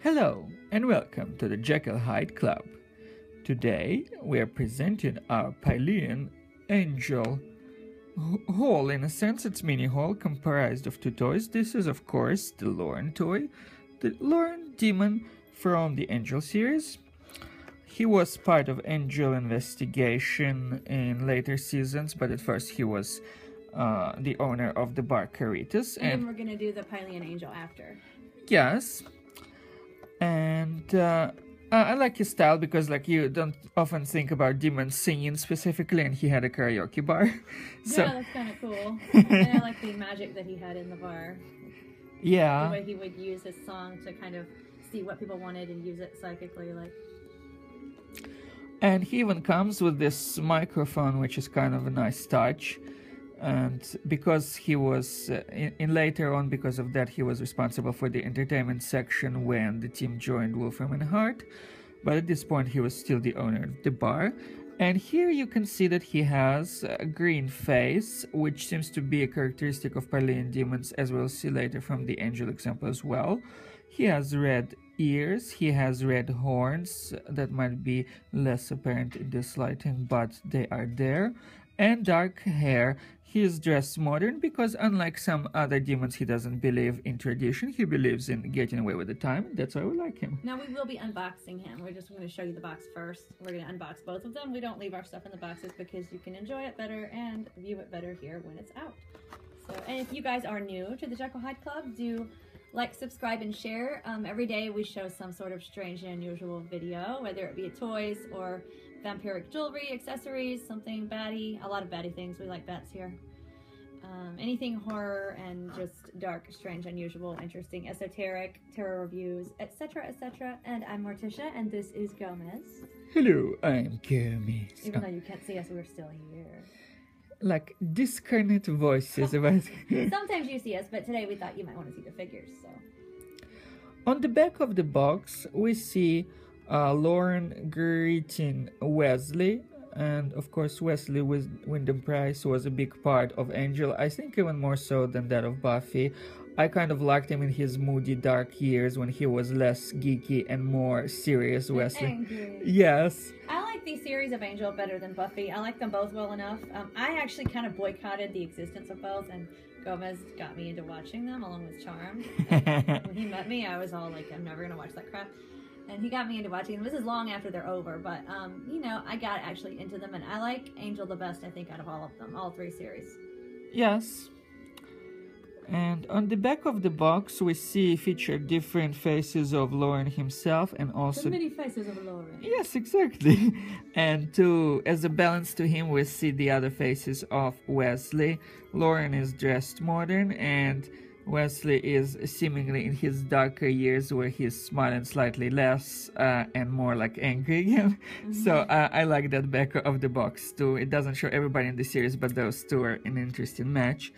Hello and welcome to the Jekyll Hyde Club. Today we are presenting our Pylean Angel haul. In a sense, it's mini haul comprised of two toys. This is of course the Lorne toy, the Lorne demon from the Angel series. He was part of Angel investigation in later seasons, but at first he was the owner of the bar Caritas. And we're gonna do the Pylean Angel after. Yes. And I like his style because you don't often think about demons singing specifically, and he had a karaoke bar. So, yeah, that's kind of cool. And I like the magic that he had in the bar. Yeah. The way he would use his song to kind of see what people wanted and use it psychically, And he even comes with this microphone, which is kind of a nice touch. And because he was, later on, because of that, he was responsible for the entertainment section when the team joined Wolfram and Hart. But at this point, he was still the owner of the bar. And here you can see that he has a green face, which seems to be a characteristic of Pylean demons, as we'll see later from the Angel example as well. He has red ears, he has red horns that might be less apparent in this lighting, but they are there. And dark hair. He is dressed modern because unlike some other demons, he doesn't believe in tradition. He believes in getting away with the time. That's why we like him. Now we will be unboxing him. We're just going to show you the box first. We're going to unbox both of them. We don't leave our stuff in the boxes because you can enjoy it better and view it better here when it's out. So, and if you guys are new to the Jekyll Hyde Club, do like, subscribe, and share. Every day we show some sort of strange and unusual video, whether it be toys or vampiric jewelry, accessories, something batty, a lot of batty things. We like bats here. Anything horror and just dark, strange, unusual, interesting, esoteric, tarot reviews, etc., etc. And I'm Morticia, and this is Gomez. Hello, I'm Gomez. Even though you can't see us, we're still here. Like discarnate voices about. Sometimes you see us, but today we thought you might want to see the figures. So, on the back of the box, we see Loren greeting Wesley. And of course, Wesley Wyndham Price was a big part of Angel. I think even more so than that of Buffy. I kind of liked him in his moody, dark years when he was less geeky and more serious. Wesley. Angry. Yes. I like the series of Angel better than Buffy. I like them both well enough. I actually kind of boycotted the existence of both, and Gomez got me into watching them along with Charmed. When he met me, I was all like, I'm never gonna watch that crap. And he got me into watching them. This is long after they're over, but, you know, I got actually into them. And I like Angel the best, I think, out of all of them. All three series. Yes. And on the back of the box, we see featured different faces of Loren himself and also... So many faces of Loren. Yes, exactly. And as a balance to him, we see the other faces of Wesley. Loren is dressed modern, and Wesley is seemingly in his darker years where he's smiling slightly less and more like angry again. So I like that back of the box too. It doesn't show everybody in the series, but those two are an interesting match.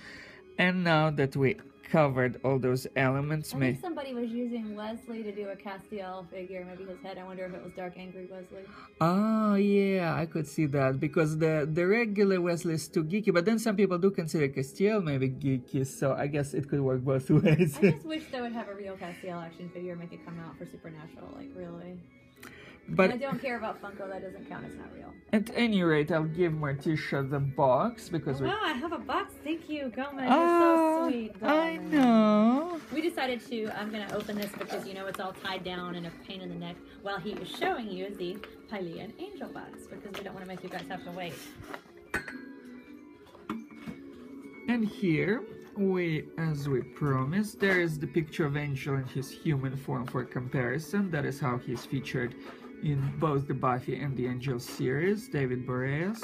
And now that we covered all those elements... I think somebody was using Wesley to do a Castiel figure, maybe his head. I wonder if it was Dark Angry Wesley. Oh, yeah, I could see that, because the regular Wesley is too geeky, but then some people do consider Castiel maybe geeky, so I guess it could work both ways. I just wish they would have a real Castiel action figure, make it come out for Supernatural, like, really. But I don't care about Funko, that doesn't count, it's not real. At any rate, I'll give Morticia the box, because wow, I have a box, thank you, Gomez, you're so sweet, darling. I know. We decided I'm going to open this because, you know, it's all tied down and a pain in the neck while he is showing you the Pylean Angel box, because we don't want to make you guys have to wait. And here, as we promised, there is the picture of Angel in his human form for comparison. That is how he's featured in both the Buffy and the Angel series, David Boreas.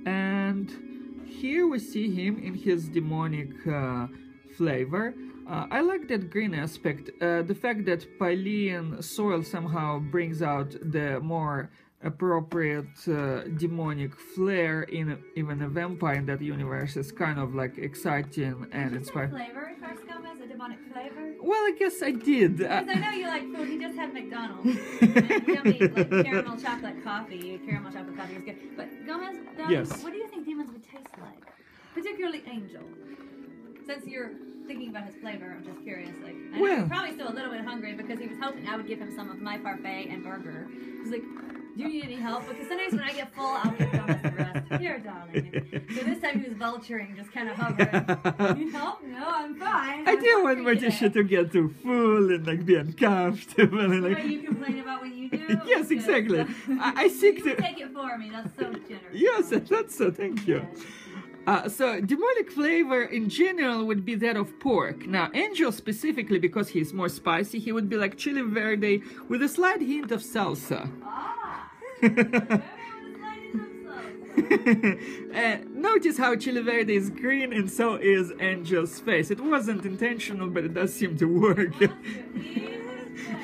And here we see him in his demonic flavor. I like that green aspect. The fact that Pylean soil somehow brings out the more appropriate demonic flair in even a vampire in that universe is kind of like exciting and inspiring. Flavor first, Gomez, a demonic flavor? Well, I guess I did. Because I know you like food. He just had McDonald's. And yummy, like caramel chocolate coffee. Caramel chocolate coffee is good. But Gomez, yes. What do you think demons would taste like? Particularly Angel. since you're thinking about his flavor, I'm just curious. Like, I know he's probably still a little bit hungry because he was hoping I would give him some of my parfait and burger. He's like, do you need any help? Because sometimes when I get full, I'll give Thomas the rest. Here, darling. So this time he was vulturing, just kind of hovering. Need help? No, I'm fine. I didn't want Morticia to get too full and like be uncomfortable. And, like, you complain about what you do? Yes, exactly. I seek to take it for me. That's so generous. Yes, that's so. Thank you. So demonic flavor in general would be that of pork. Now, Angel specifically, because he's more spicy, he would be like chili verde with a slight hint of salsa. Notice how chili verde is green and so is Angel's face. It wasn't intentional, but it does seem to work. Well,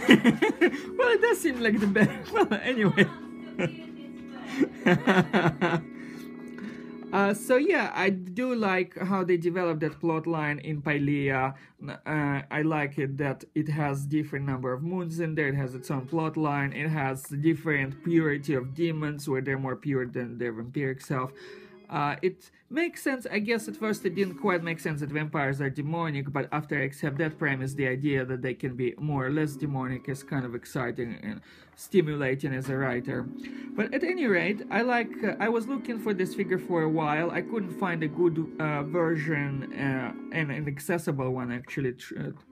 it does seem like the best. Well, anyway. So yeah, I do like how they developed that plot line in Pylean. I like it that it has different number of moons in there. It has its own plot line. It has different purity of demons, where they're more pure than their vampiric self. It makes sense. I guess at first it didn't quite make sense that vampires are demonic, but after I accept that premise, the idea that they can be more or less demonic is kind of exciting and stimulating as a writer. But at any rate, I was looking for this figure for a while. I couldn't find a good version and an accessible one actually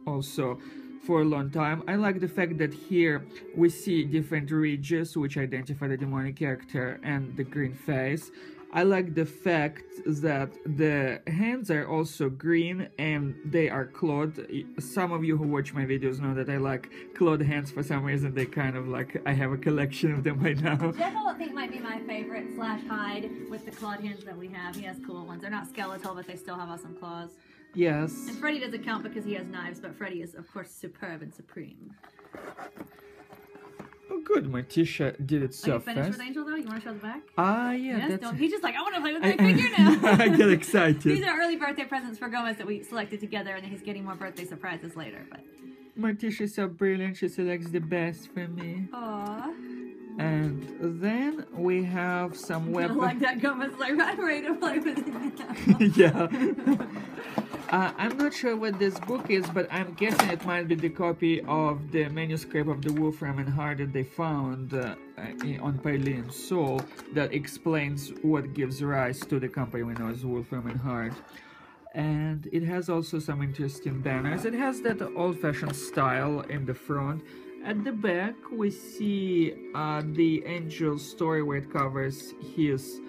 also for a long time. I like the fact that here we see different ridges which identify the demonic character and the green face. I like the fact that the hands are also green and they are clawed. Some of you who watch my videos know that I like clawed hands for some reason. They kind of like, I have a collection of them by now. Devil, I think, might be my favorite / Hyde with the clawed hands that we have. He has cool ones. They're not skeletal, but they still have awesome claws. Yes. And Freddy doesn't count because he has knives, but Freddy is, of course, superb and supreme. Oh, good. Morticia did it so fast. Are you finished with Angel, though? You want to show the back? Yeah. Yes, he's just like, I want to play with my figure now. I get excited. These are early birthday presents for Gomez that we selected together, and then he's getting more birthday surprises later. But Morticia's so brilliant. She selects the best for me. Aww. And then we have some weapons. I like that Gomez, like, I'm ready to play with it now. Yeah. I'm not sure what this book is, but I'm guessing it might be the copy of the manuscript of the Wolfram and Hart that they found on Pylean Soul that explains what gives rise to the company we know as Wolfram and Hart. And it has also some interesting banners. It has that old-fashioned style in the front. At the back, we see the Angel's story where it covers his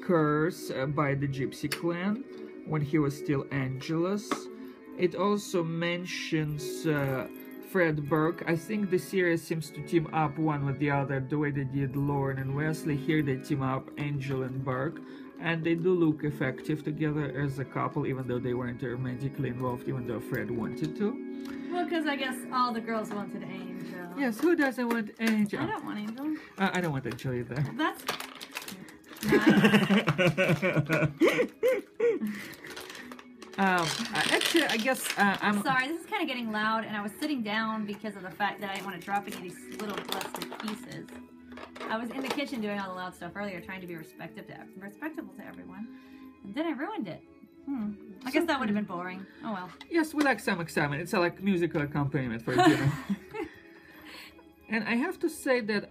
curse by the Gypsy clan when he was still Angelus. It also mentions Fred Burke. I think the series seems to team up one with the other the way they did Lorne and Wesley. Here they team up Angel and Burke, and they do look effective together as a couple, even though they weren't romantically involved, even though Fred wanted to. Well, because I guess all the girls wanted Angel. Yes, who doesn't want Angel? I don't want Angel. I don't want Angel either. That's nice. Actually, I guess I'm sorry, this is kind of getting loud, and I was sitting down because of the fact that I didn't want to drop any of these little plastic pieces. I was in the kitchen doing all the loud stuff earlier, trying to be respectable to everyone, and then I ruined it. I guess that would have been boring. Oh well. Yes, we like some excitement. It's like musical accompaniment for dinner. And I have to say that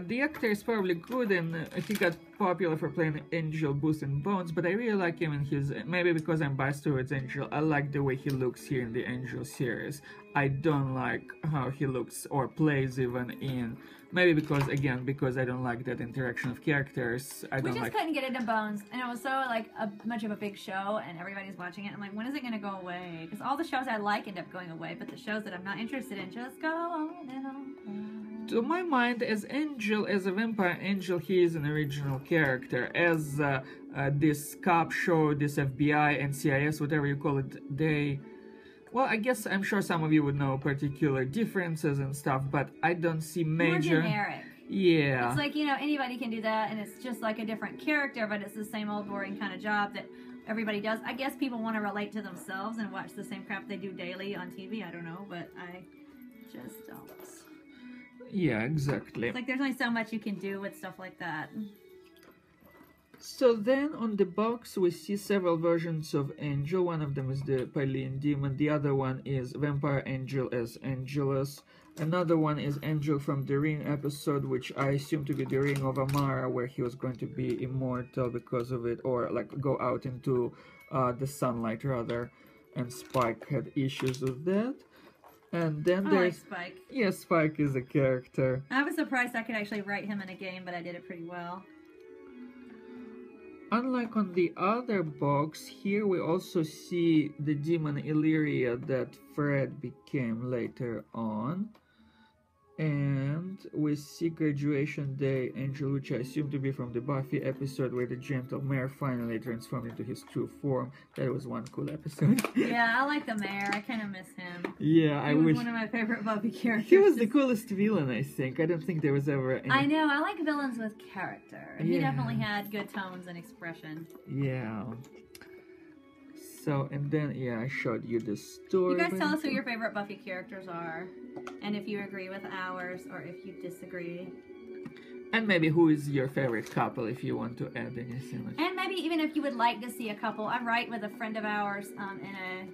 the actor is probably good, and he got popular for playing Angel Booth in Bones, but I really like him in his, maybe because I'm biased towards Angel, I like the way he looks here in the Angel series. I don't like how he looks or plays even in, maybe because, again, because I don't like that interaction of characters. We just couldn't get into Bones, and it was so, like, much of a big show, and everybody's watching it. I'm like, when is it going to go away? Because all the shows I like end up going away, but the shows that I'm not interested in just go on and on. To my mind, as Angel, as a vampire Angel, he is an original character. As this cop show, this FBI, NCIS, whatever you call it, they... Well, I guess I'm sure some of you would know particular differences and stuff, but I don't see major... More generic. Yeah. It's like, you know, anybody can do that, and it's just like a different character, but it's the same old boring kind of job that everybody does. I guess people want to relate to themselves and watch the same crap they do daily on TV. I don't know, but I just don't. Yeah, exactly. It's like there's only so much you can do with stuff like that. So then on the box we see several versions of Angel. One of them is the Pylean demon. The other one is Vampire Angel as Angelus. Another one is Angel from the Ring episode, which I assume to be the Ring of Amara, where he was going to be immortal because of it, or like go out into the sunlight rather. And Spike had issues with that. And then there's Spike. Yeah, Spike is a character. I was surprised I could actually write him in a game, but I did it pretty well. Unlike on the other box, here we also see the demon Illyria that Fred became later on. And we see Graduation Day Angel, which I assume to be from the Buffy episode where the gentle mayor finally transformed into his true form. That was one cool episode. Yeah, I like the mayor. I kind of miss him. Yeah, he was one of my favorite Buffy characters. He was the coolest villain, I think. I don't think there was ever any... I know. I like villains with character. He definitely had good tones and expression. Yeah. So, and then, yeah, I showed you the story. You guys tell us who your favorite Buffy characters are, and if you agree with ours, or if you disagree. And maybe who is your favorite couple, if you want to add anything. And maybe even if you would like to see a couple. I write with a friend of ours in a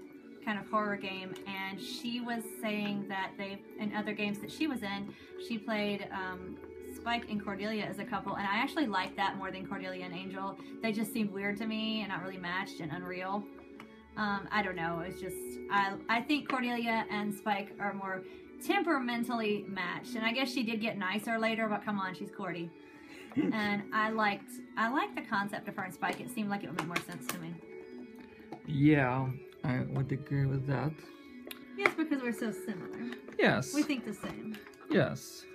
kind of horror game, and she was saying that in other games that she was in, she played Spike and Cordelia as a couple, and I actually liked that more than Cordelia and Angel. They just seemed weird to me and not really matched and unreal. I don't know. It's just I think Cordelia and Spike are more temperamentally matched, and I guess she did get nicer later. But come on, she's Cordy, and I liked the concept of her and Spike. It seemed like it would make more sense to me. Yeah, I would agree with that. Yes, because we're so similar. Yes. We think the same. Yes.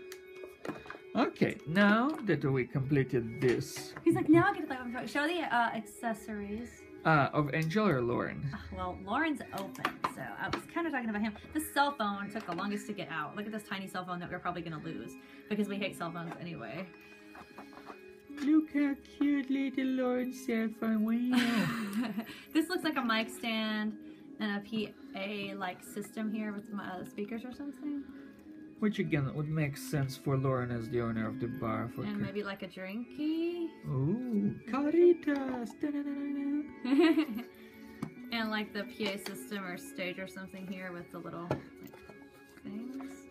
Okay, now that we completed this. He's like, now I get to show the accessories. Of Angel or Loren? Well, Loren's open, so I was kind of talking about him. This cell phone took the longest to get out. Look at this tiny cell phone that we're probably going to lose, because we hate cell phones anyway. Look how cute little Loren's cell phone. Wow. This looks like a mic stand and a PA-like system here with some speakers or something. Which again would make sense for Loren as the owner of the bar. And maybe like a drinky. Ooh, caritas. And like the PA system or stage or something here with the little things.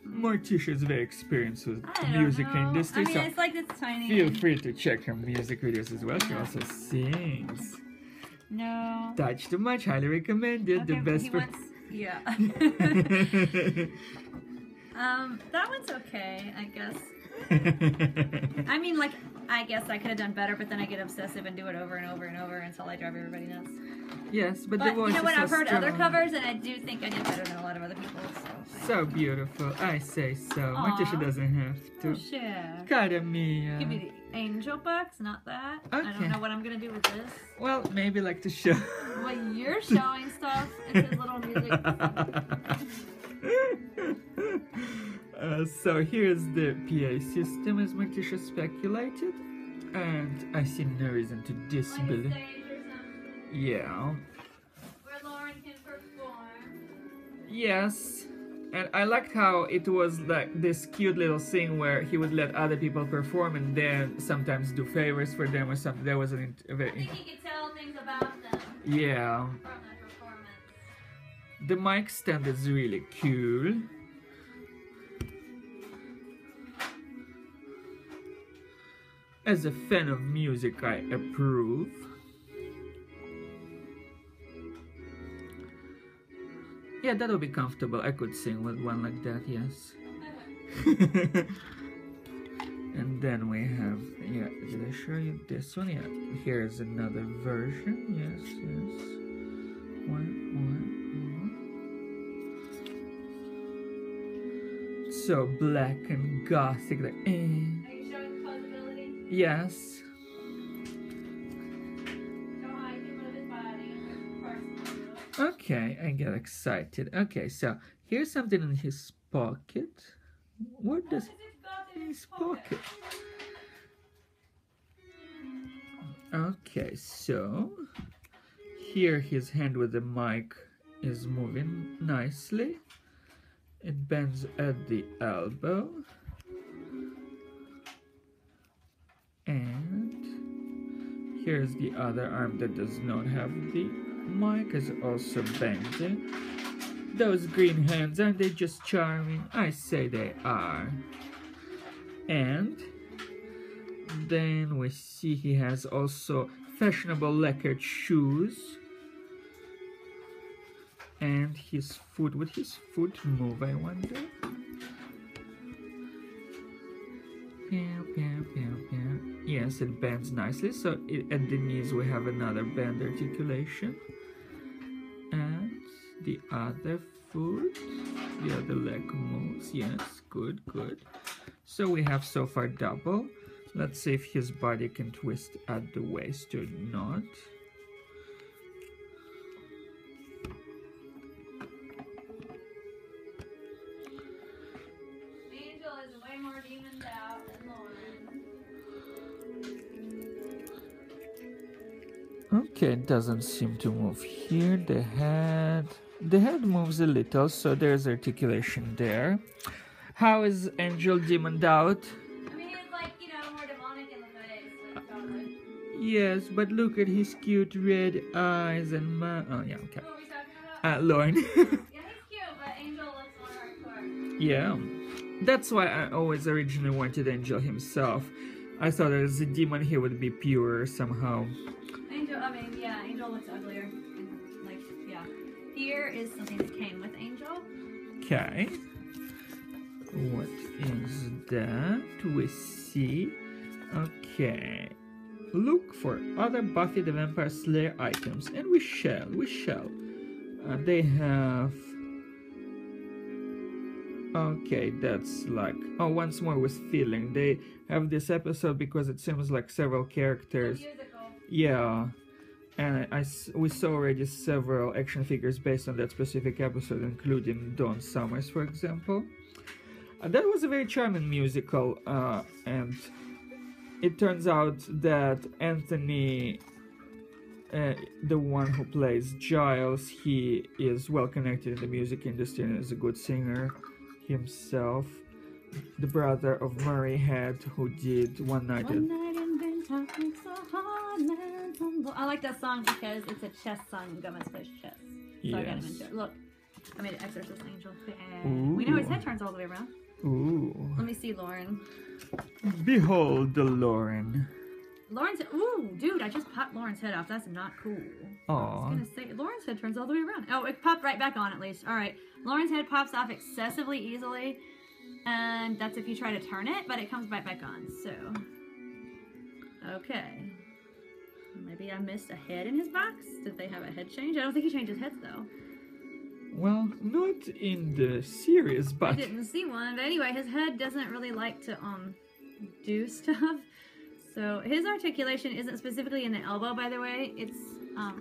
Morticia is very experienced with the music industry. I mean, it's like it's tiny. Feel free to check her music videos as well. She also sings. No. Touch too much, highly recommended. Okay, the best for... Yeah. That one's okay, I guess. I mean, like, I guess I could have done better, but then I get obsessive and do it over and over and over until I drive everybody nuts. Yes, but the voice you know what? I've heard other covers, and I do think I did better than a lot of other people. So beautiful, I say so. Morticia doesn't have to. Oh, shit. Cara mia. Give me the angel box, not that. Okay. I don't know what I'm gonna do with this. Well, maybe like to show. Well, you're showing stuff. It's his little music. So here's the PA system, as Morticia speculated, and I see no reason to disbelieve. Yeah. Where Loren can perform. Yes, and I liked how it was like this cute little thing where he would let other people perform and then sometimes do favors for them or something. That was I think he could tell things about them. Yeah. From the performance. The mic stand is really cool. As a fan of music, I approve. Yeah, that would be comfortable. I could sing with one like that, yes. And then we have, yeah, did I show you this one? Yeah, here's another version. Yes, yes. One. So black and gothic, like, Are you showing the possibility? Yes. Okay, I get excited. Okay, so here's something in his pocket. What does his pocket? Okay, so here his hand with the mic is moving nicely. It bends at the elbow. And Here's the other arm that does not have the mic, is also bending. Those green hands, aren't they just charming? I say they are. And then we see he has also fashionable lacquered shoes. And his foot, would his foot move, I wonder? Yes, it bends nicely. So at the knees we have another bend articulation. And the other foot, the other leg moves. Yes, good, good. So we have so far double. Let's see if his body can twist at the waist or not. Angel is way more demoned out than Loren. Okay, it doesn't seem to move here. The head moves a little, so there's articulation there. How is Angel demoned out? I mean, it's like, you know, more demonic in the face, like, totally. Yes, but look at his cute red eyes and mouth. Oh, yeah, okay. Who are we talking about? Lorne. Yeah, he's cute, but Angel looks more hardcore. Yeah, that's why I always originally wanted Angel himself. I thought as a demon he would be pure somehow. Angel, I mean, yeah, Angel looks uglier. And, like, yeah. Here is something that came with Angel. Okay. What is that? We see. Okay. Look for other Buffy the Vampire Slayer items. And we shall. They have... Okay, that's like... Oh, once more with feeling. They have this episode because it seems like several characters... Yeah. And we saw already several action figures based on that specific episode, including Dawn Summers, for example. That was a very charming musical, and it turns out that Anthony, the one who plays Giles, he is well connected in the music industry and is a good singer himself. The brother of Murray Head, who did One Night in Talking so hard, man. I like that song because it's a chess song. Gomez plays chess. So yes. I got him into it. Look, I made an Exorcist Angel. We know his head turns all the way around. Ooh. Let me see Loren. Behold the Loren. Loren's head. Ooh, dude, I just popped Loren's head off. That's not cool. Aww. I was gonna say, Loren's head turns all the way around. Oh, it popped right back on at least. Alright. Loren's head pops off excessively easily. And that's if you try to turn it, but it comes right back on. So, okay. Maybe I missed a head in his box? Did they have a head change? I don't think he changed his heads though. Well, not in the series, but... I didn't see one, but anyway, his head doesn't really like to, do stuff. So, his articulation isn't specifically in the elbow, by the way. It's,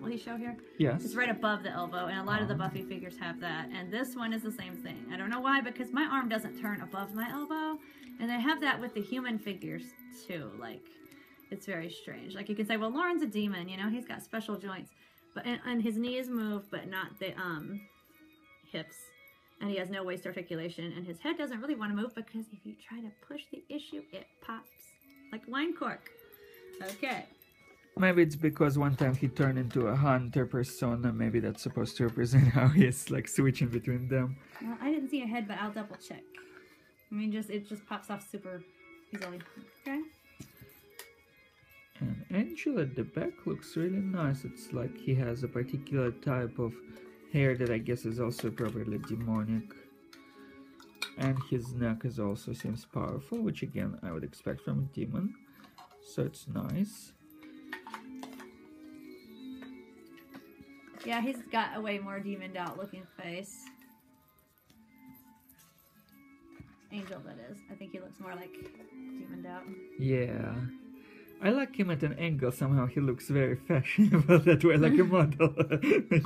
will he show here? Yes. It's right above the elbow, and a lot of the Buffy figures have that. And this one is the same thing. I don't know why, because my arm doesn't turn above my elbow. And they have that with the human figures, too. Like, it's very strange. Like, you can say, well, Loren's a demon, you know? He's got special joints. But, and his knees move, but not the, hips, and he has no waist articulation, and his head doesn't really want to move because if you try to push the issue, it pops like wine cork. Okay. Maybe it's because one time he turned into a hunter persona. Maybe that's supposed to represent how he's like switching between them. Well, I didn't see a head, but I'll double check. I mean, it just pops off super easily. Okay. And Angel at the back looks really nice. It's like he has a particular type of hair that I guess is also probably demonic. And his neck is also seems powerful, which again I would expect from a demon. So it's nice. Yeah, he's got a way more demoned out looking face. Angel, that is. I think he looks more like demoned out. Yeah. I like him at an angle. Somehow he looks very fashionable that way, like a model. A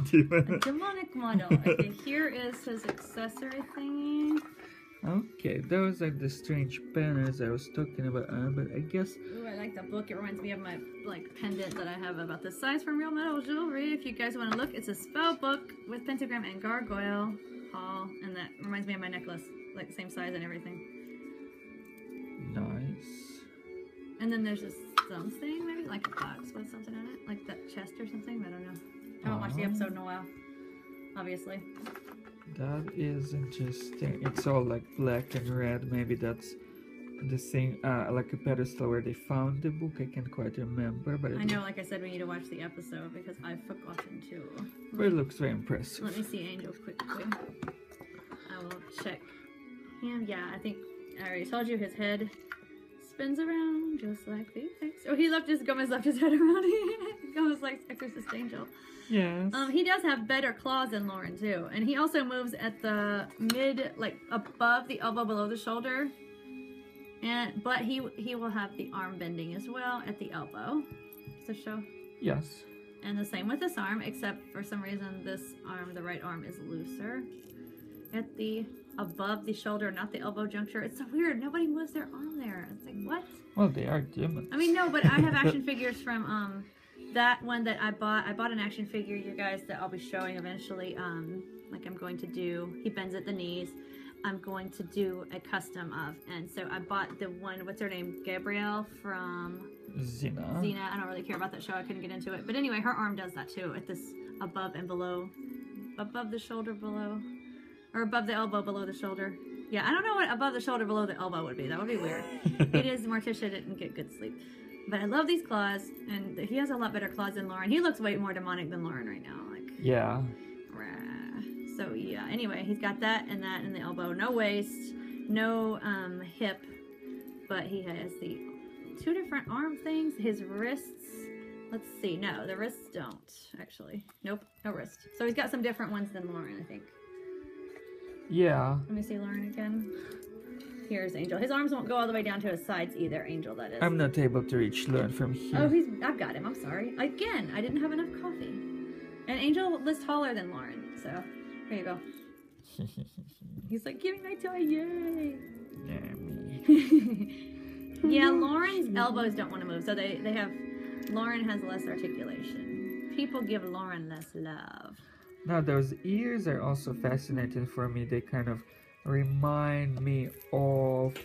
demonic model. Okay, here is his accessory thingy. Okay, those are the strange banners I was talking about, but I guess... Ooh, I like the book. It reminds me of my, like, pendant that I have about this size from Real Metal Jewelry. If you guys want to look, it's a spell book with pentagram and gargoyle hall, and that reminds me of my necklace. Like, same size and everything. Nice. And then there's this something, maybe like a box with something in it, like that chest or something. I don't know. I haven't watched the episode in a while, obviously. That is interesting. It's all like black and red. Maybe that's the same, like a pedestal where they found the book. I can't quite remember, but I know, like I said, we need to watch the episode because I've forgotten to. But it looks very impressive. Let me see Angel quickly. I will check him. Yeah, I think I already told you his head spins around just like the Exorcist. Oh, Gomez left his head around. Gomez likes Exorcist Angel. Yes. He does have better claws than Loren too, and he also moves at the mid, like above the elbow, below the shoulder. But he will have the arm bending as well at the elbow. So show. Yes. And the same with this arm, except for some reason this arm, the right arm, is looser at the above the shoulder, not the elbow juncture. It's so weird. Nobody moves their arm there. It's like, what? Well, they are demons. I mean, no, but I have action figures from that one that I bought. I bought an action figure, you guys, that I'll be showing eventually. Like I'm going to do. He bends at the knees. I'm going to do a custom of, and so I bought the one. What's her name? Gabrielle from Xena. Xena. I don't really care about that show. I couldn't get into it, but anyway, her arm does that too. At this above and below, above the shoulder, below. Or above the elbow, below the shoulder. Yeah, I don't know what above the shoulder, below the elbow would be. That would be weird. It is, Morticia didn't get good sleep. But I love these claws, and he has a lot better claws than Loren. He looks way more demonic than Loren right now. Like, yeah. Rah. So, yeah. Anyway, he's got that in the elbow. No waist, no hip, but he has the two different arm things. His wrists, let's see. No, the wrists don't, actually. Nope, no wrist. So he's got some different ones than Loren, I think. Yeah. Let me see Loren again. Here's Angel. His arms won't go all the way down to his sides either, Angel, that is. I'm not able to reach Lorne from here. Oh, I've got him. I'm sorry. Again, I didn't have enough coffee. And Angel was taller than Loren, so here you go. He's like, give me my toy, yay! Yeah, Loren's elbows don't want to move, so they have, Loren has less articulation. People give Loren less love. Now, those ears are also fascinating for me. They kind of remind me of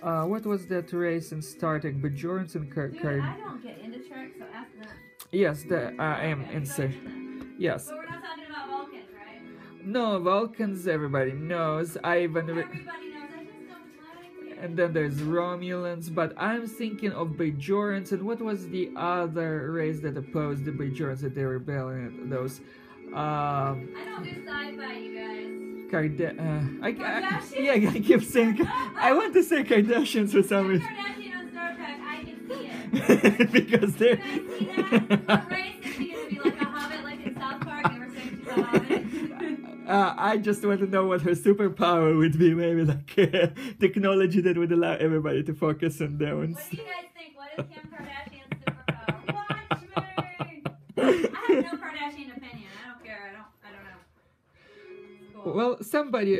what was that race in Star Trek? Bajorans and Dude, I don't get into Trek, so ask them. Yes, I am insane. Yes. But we're not talking about Vulcans, right? No, Vulcans. Everybody knows. Everybody knows. I just don't like. And then there's Romulans, but I'm thinking of Bajorans. And what was the other race that opposed the Bajorans that they were rebelling? Those. I don't do sci-fi, you guys. Yeah, I keep saying. I want to say Kardashians for some reason. Kardashian on Star Trek, I can see it. Because they're. Can I see that? What race is she gonna be, like a hobbit, like in South Park? Never saying she's a hobbit. I just want to know what her superpower would be. Maybe like technology that would allow everybody to focus on their own. What do you guys think? What is Kim Kardashian's superpower? Watch me. I have no Kardashian opinion. I don't know. Cool. Well,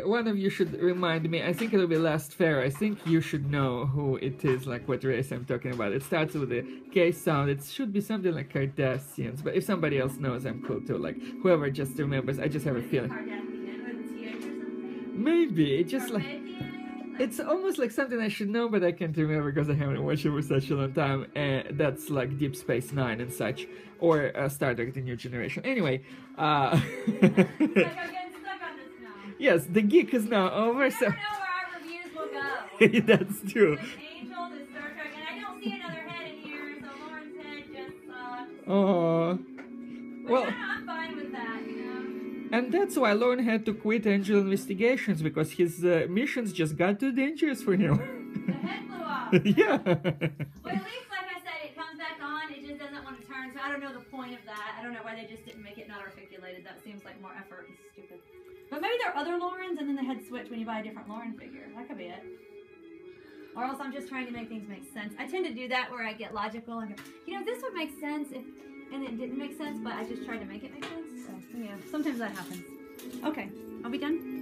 one of you should remind me. I think it'll be last fair. I think you should know who it is, like what race I'm talking about. It starts with a K sound. It should be something like Kardashians. But if somebody else knows, I'm cool too. Like whoever just remembers. I just have a feeling. Kardashian with a TH or something? Maybe. It's just like. It's almost like something I should know, but I can't remember because I haven't watched it for such a long time. That's like Deep Space Nine and such, or Star Trek: The New Generation. Anyway, Like I'm getting stuck on this now. Yes, the geek is now over. I So never know where our reviews will go. that's true. With Angel to Star Trek, and I don't see another head in here, so Loren's head just sucks. Oh, well. I'm fine with that, you know. And that's why Lorne had to quit Angel Investigations, because his missions just got too dangerous for him. The head flew off. Yeah. But at least, like I said, it comes back on. It just doesn't want to turn. So I don't know the point of that. I don't know why they just didn't make it not articulated. That seems like more effort and stupid. But maybe there are other Lorens, and then the head switch when you buy a different Loren figure. That could be it. Or else I'm just trying to make things make sense. I tend to do that where I get logical and go, you know, this would make sense if, and it didn't make sense, but I just tried to make it make sense. So yeah, sometimes that happens. Okay, are we done?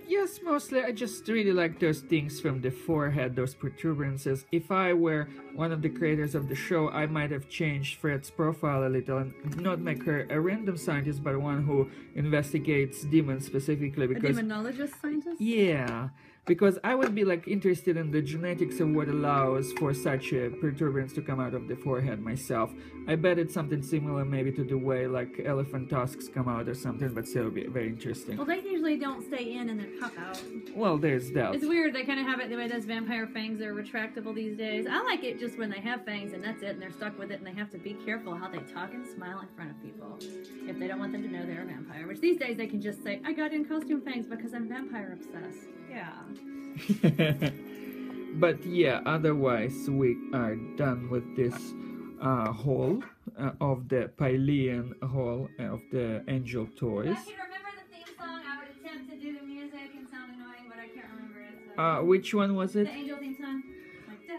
Yes, mostly. I just really like those things from the forehead, those protuberances. If I were one of the creators of the show, I might have changed Fred's profile a little and not make her a random scientist, but one who investigates demons specifically. Because a demonologist scientist? yeah, because I would be like interested in the genetics of what allows for such a protuberance to come out of the forehead myself. I bet it's something similar maybe to the way like elephant tusks come out or something, but still be very interesting. Well, they usually don't stay in and then pop out. Well, there's that. It's weird, they kind of have it the way those vampire fangs are retractable these days. I like it just when they have fangs and that's it, and they're stuck with it, and they have to be careful how they talk and smile in front of people if they don't want them to know they're a vampire. Which these days they can just say, I got in costume fangs because I'm vampire obsessed. Yeah. But yeah, otherwise we are done with this haul of the Pylean haul of the Angel toys. I can remember the theme song. I would attempt to do the music and sound annoying, but I can't remember it. So Which one was it? the Angel theme song. Like, da,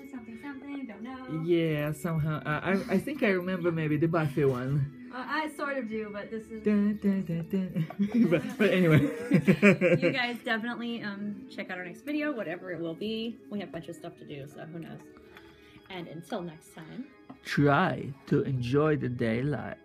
something, something, don't know. Yeah, somehow. I think I remember maybe the Buffy one. I sort of do, but this is... but anyway. You guys definitely check out our next video, whatever it will be. We have a bunch of stuff to do, so who knows. And until next time. Try to enjoy the daylight.